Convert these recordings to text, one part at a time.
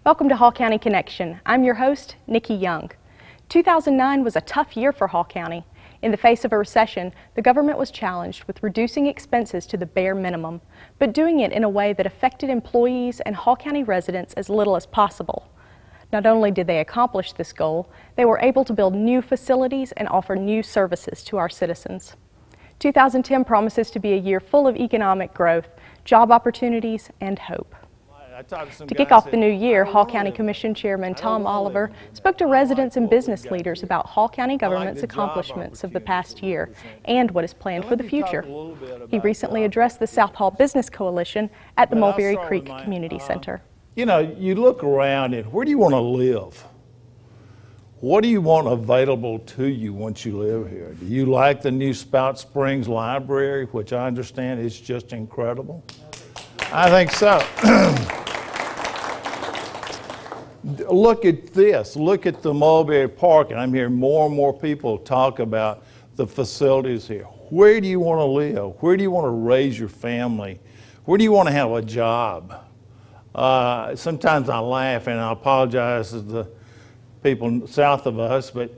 Welcome to Hall County Connection. I'm your host, Nikki Young. 2009 was a tough year for Hall County. In the face of a recession, the government was challenged with reducing expenses to the bare minimum, but doing it in a way that affected employees and Hall County residents as little as possible. Not only did they accomplish this goal, they were able to build new facilities and offer new services to our citizens. 2010 promises to be a year full of economic growth, job opportunities, and hope. To kick off the new year, Hall County Commission Chairman Tom Oliver spoke to residents and business leaders about Hall County government's accomplishments of the past year and what is planned for the future. He recently addressed the South Hall Business Coalition at the Mulberry Creek Community Center. You know, you look around and where do you want to live? What do you want available to you once you live here? Do you like the new Spout Springs Library, which I understand is just incredible? I think so. Look at this. Look at the Mulberry Park, and I'm hearing more and more people talk about the facilities here. Where do you want to live? Where do you want to raise your family? Where do you want to have a job? Sometimes I laugh, and I apologize to the people south of us, but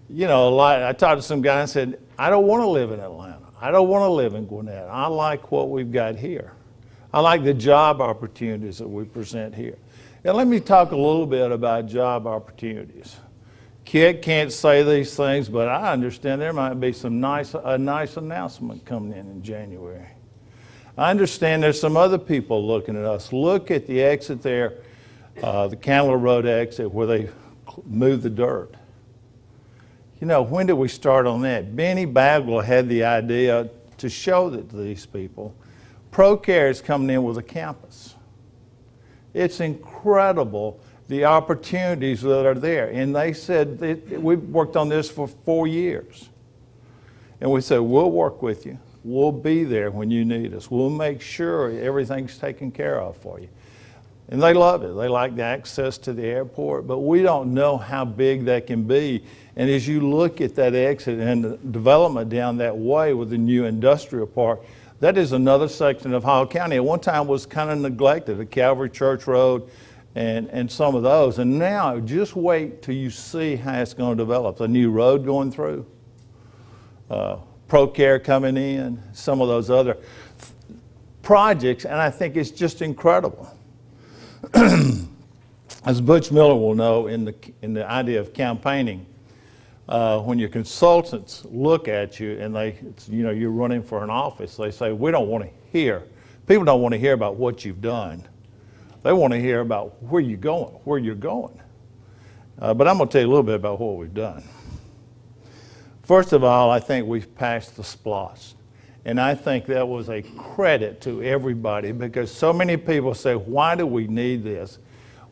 you know, I talked to some guy and said, I don't want to live in Atlanta. I don't want to live in Gwinnett. I like what we've got here. I like the job opportunities that we present here. And let me talk a little bit about job opportunities. Kit can't say these things, but I understand there might be a nice announcement coming in January. I understand there's some other people looking at us. Look at the exit there, the Candler Road exit where they moved the dirt. You know, when did we start on that? Benny Bagwell had the idea to show that to these people. ProCare is coming in with a campus. It's incredible the opportunities that are there. And they said, we've worked on this for 4 years. And we said, we'll work with you. We'll be there when you need us. We'll make sure everything's taken care of for you. And they love it. They like the access to the airport, but we don't know how big that can be. And as you look at that exit and the development down that way with the new industrial park, that is another section of Hall County. At one time was kind of neglected, the Calvary Church Road and some of those. And now just wait till you see how it's going to develop. A new road going through, ProCare coming in, some of those other projects, and I think it's just incredible. As Butch Miller will know in the idea of campaigning, when your consultants look at you and you're running for an office, they say, we don't want to hear. People don't want to hear about what you've done. They want to hear about where you're going. But I'm going to tell you a little bit about what we've done. First of all, I think we've passed the SPLOST. And I think that was a credit to everybody because so many people say, why do we need this?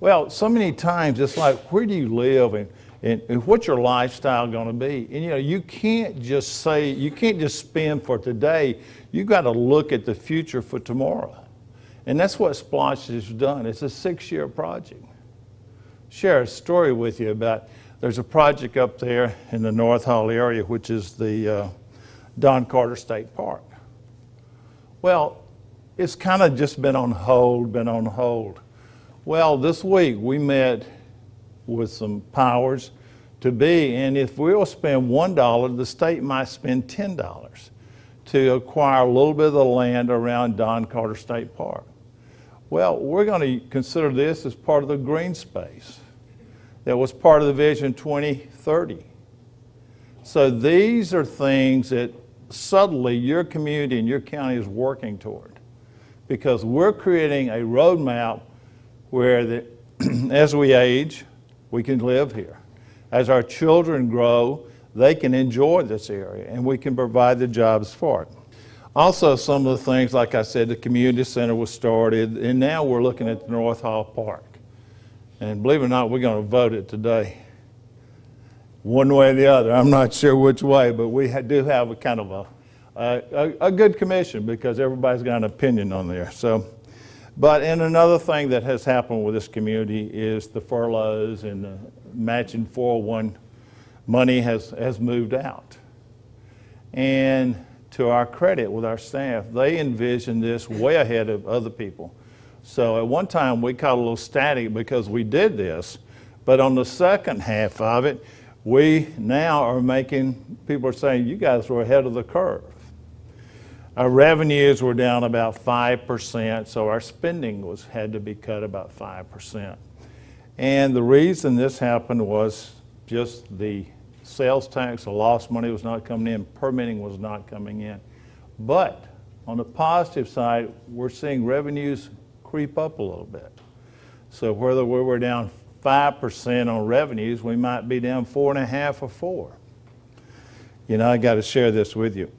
Well, so many times it's like, where do you live and what's your lifestyle going to be? And you know, you can't just spend for today. You've got to look at the future for tomorrow. And that's what SPLOST has done. It's a 6-year project. Share a story with you about, there's a project up there in the North Hall area, which is the Don Carter State Park. Well, it's kind of just been on hold. Well, this week we met with some powers to be, and if we'll spend $1, the state might spend $10 to acquire a little bit of the land around Don Carter State Park. Well, we're going to consider this as part of the green space that was part of the Vision 2030. So these are things that subtly your community and your county is working toward, because we're creating a roadmap where as we age, we can live here. As our children grow, they can enjoy this area and we can provide the jobs for it. Also, some of the things, like I said, the community center was started, and now we're looking at the North Hall Park. And believe it or not, we're going to vote it today. One way or the other. I'm not sure which way, but we do have a kind of a good commission because everybody's got an opinion on there. But another thing that has happened with this community is the furloughs and the matching 401 money has moved out. And to our credit with our staff, they envisioned this way ahead of other people. So at one time we caught a little static because we did this, but on the second half of it, we now are making, people are saying, you guys were ahead of the curve. Our revenues were down about 5%, so our spending had to be cut about 5%. And the reason this happened was just the sales tax, the lost money was not coming in, permitting was not coming in. But on the positive side, we're seeing revenues creep up a little bit. So whether we were down 5% on revenues, we might be down 4.5 or 4. You know, I got to share this with you.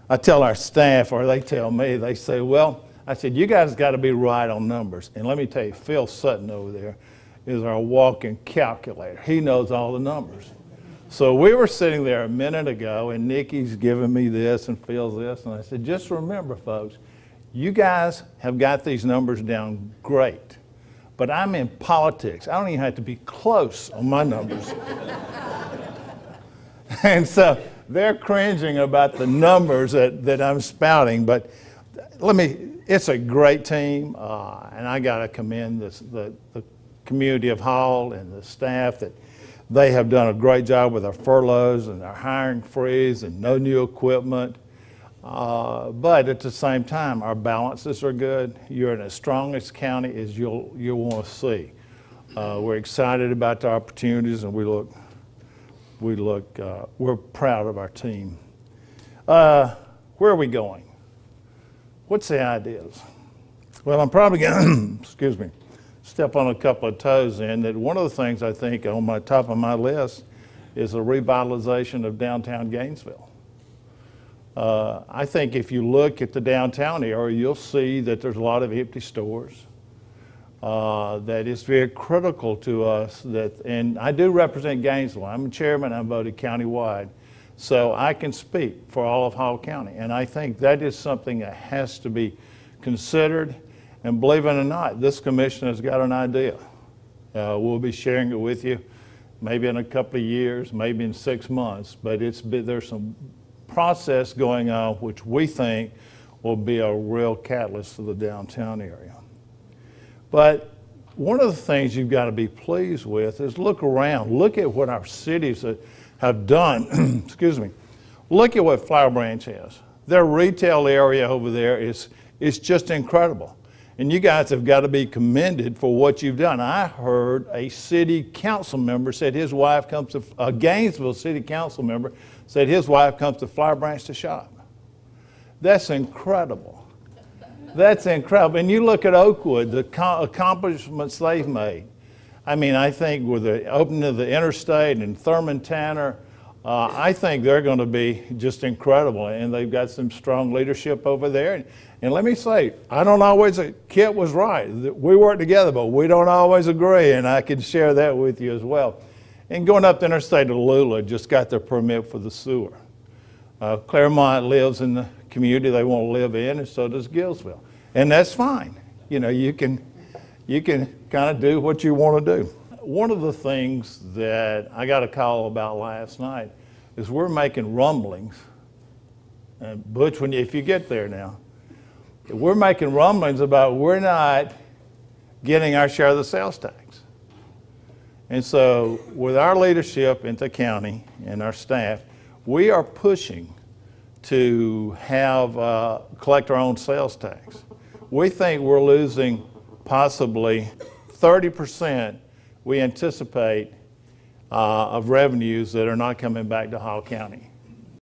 I tell our staff, or they tell me, they say, well, I said, you guys got to be right on numbers. And let me tell you, Phil Sutton over there is our walking calculator. He knows all the numbers. So we were sitting there a minute ago, and Nikki's giving me this and Phil's this, and I said, just remember, folks, you guys have got these numbers down great, but I'm in politics. I don't even have to be close on my numbers. And so they're cringing about the numbers that I'm spouting, but it's a great team, and I got to commend the community of Hall and the staff that they have done a great job with our furloughs and our hiring freeze and no new equipment. But at the same time, our balances are good. You're in as strong as county as you'll want to see. We're excited about the opportunities, and we're proud of our team. Where are we going? What's the ideas? Well, I'm probably going to, excuse me, step on a couple of toes in that one of the things I think on my top of my list is a revitalization of downtown Gainesville. I think if you look at the downtown area, you'll see that there's a lot of empty stores. That is very critical to us. And I do represent Gainesville. I'm a chairman. I'm voted countywide. So I can speak for all of Hall County. And I think that is something that has to be considered. And believe it or not, this commission has got an idea. We'll be sharing it with you maybe in a couple of years, maybe in 6 months. But there's some process going on which we think will be a real catalyst for the downtown area. But one of the things you've got to be pleased with is look around. Look at what our cities have done. Excuse me. Look at what Flower Branch has. Their retail area over there is just incredible. And you guys have got to be commended for what you've done. I heard a city council member said his wife comes to, a Gainesville city council member said his wife comes to Flower Branch to shop. That's incredible. That's incredible. And you look at Oakwood, the accomplishments they've made. I mean, I think with the opening of the interstate and Thurman Tanner, I think they're going to be just incredible. And they've got some strong leadership over there. And let me say, I don't always, Kit was right. We work together, but we don't always agree. And I can share that with you as well. And going up the interstate to Lula, just got their permit for the sewer. Claremont lives in the community they want to live in, and so does Gillsville. And that's fine. You know, you can kind of do what you want to do. One of the things that I got a call about last night is we're making rumblings. And Butch, if you get there now, we're making rumblings about we're not getting our share of the sales tax. And so with our leadership in the county and our staff, we are pushing to have collect our own sales tax. We think we're losing possibly 30%, we anticipate, of revenues that are not coming back to Hall County.